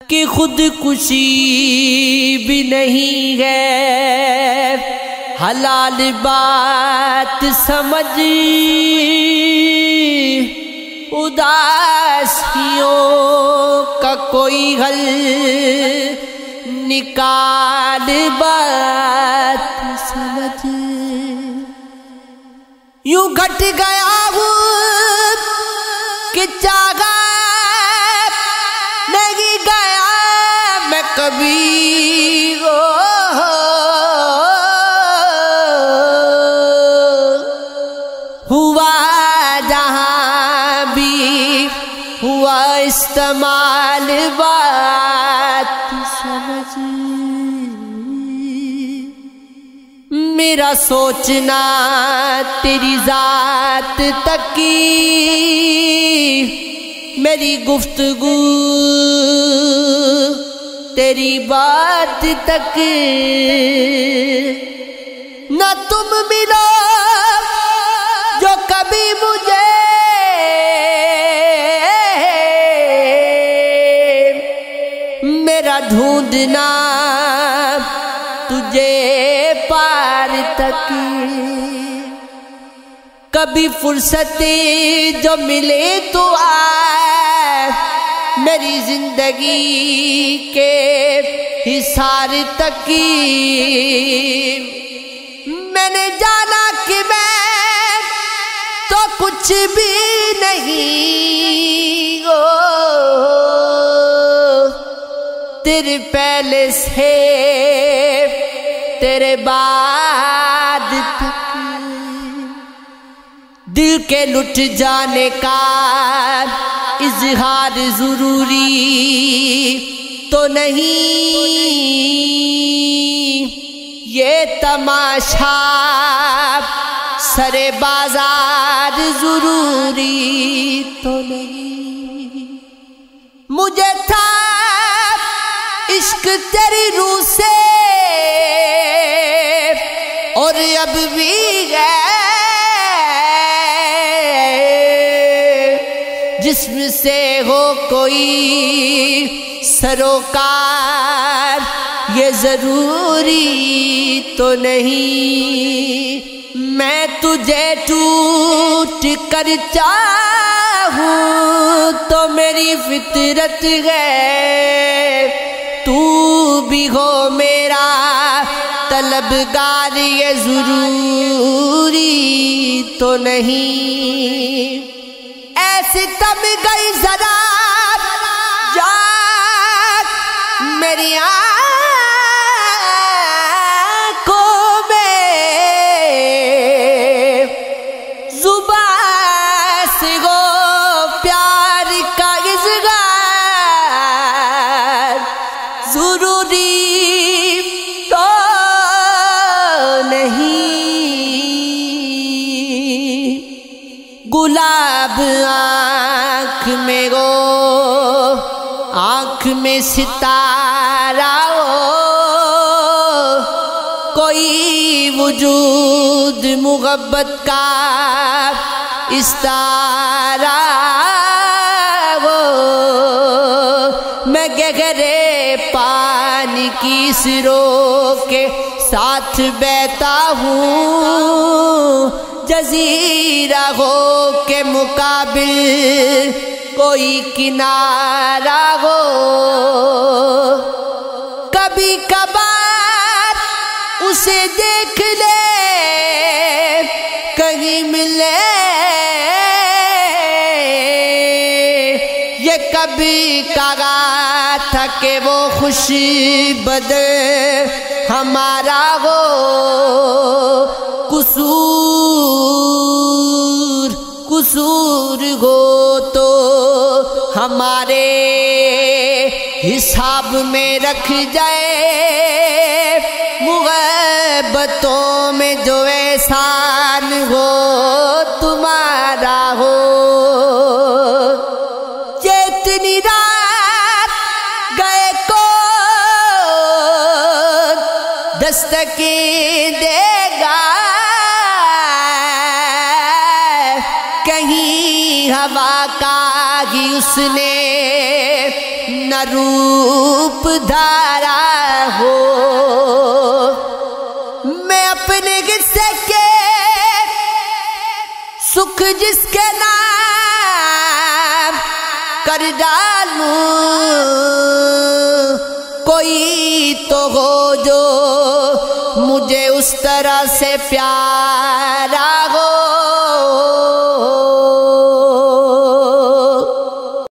کہ خود کشی بھی نہیں ہے حلال بات سمجھ، اداسیوں کا کوئی حل نکال بات سمجھ۔ یوں گھٹ گیا ہوں کہ چاہا نہیں گیا میں کبھی، ہوا جہاں بھی ہوا استعمال بات سمجھ۔ میرا سوچنا تیری ذات تک کی، میری گفتگو تیری بات تک، نہ تم ملو جو کبھی مجھے میرا ڈھونڈنا تجھے پار تک، کبھی فرصت جو ملے تو آئے میری زندگی کے حصار تک۔ میں نے جانا کہ میں تو کچھ بھی نہیں تیرے پہلے سے تیرے بعد تک، دل کے لٹ جانے کا اظہار ضروری تو نہیں، یہ تماشا سر بازار ضروری تو نہیں۔ مجھے تھا عشق تیری روح سے اور اب بھی ہے، جسم سے ہو کوئی سروکار یہ ضروری تو نہیں۔ میں تجھے ٹوٹ کر چاہوں تو میری فطرت ہے، تو بھی ہو میرا طلبگار یہ ضروری تو نہیں۔ ایسی تم گئی ذرا جات میری آنکھوں میں، زبان سے ہو پیار کا اظہار ضروری تو نہیں۔ گلاب آنکھ میں گو آنکھ میں ستارہ ہو، کوئی وجود محبت کا استعارہ ہو، میں گہرے پانی کی سرو کے ساتھ بہتا ہوں، جزیرہ ہو کے مقابل کوئی کنارہ ہو، کبھی کبھار اسے دیکھ لے کہیں ملے، یہ کبھی کہا تھا کہ وہ خوش بد ہمارا ہو، قصور ہو تو ہمارے حساب میں رکھ جائے، محبتوں میں جو احسان ہو تمہارا ہو۔ اتنی رات گئے کو دستک دے گا، کہیں ہوا کا ہی اس نے نہ روپ دھارا ہو، میں اپنے قصے کے سکھ جس کے نام کر ڈالوں، کوئی تو ہو جو مجھے اس طرح سے پیارا ہو۔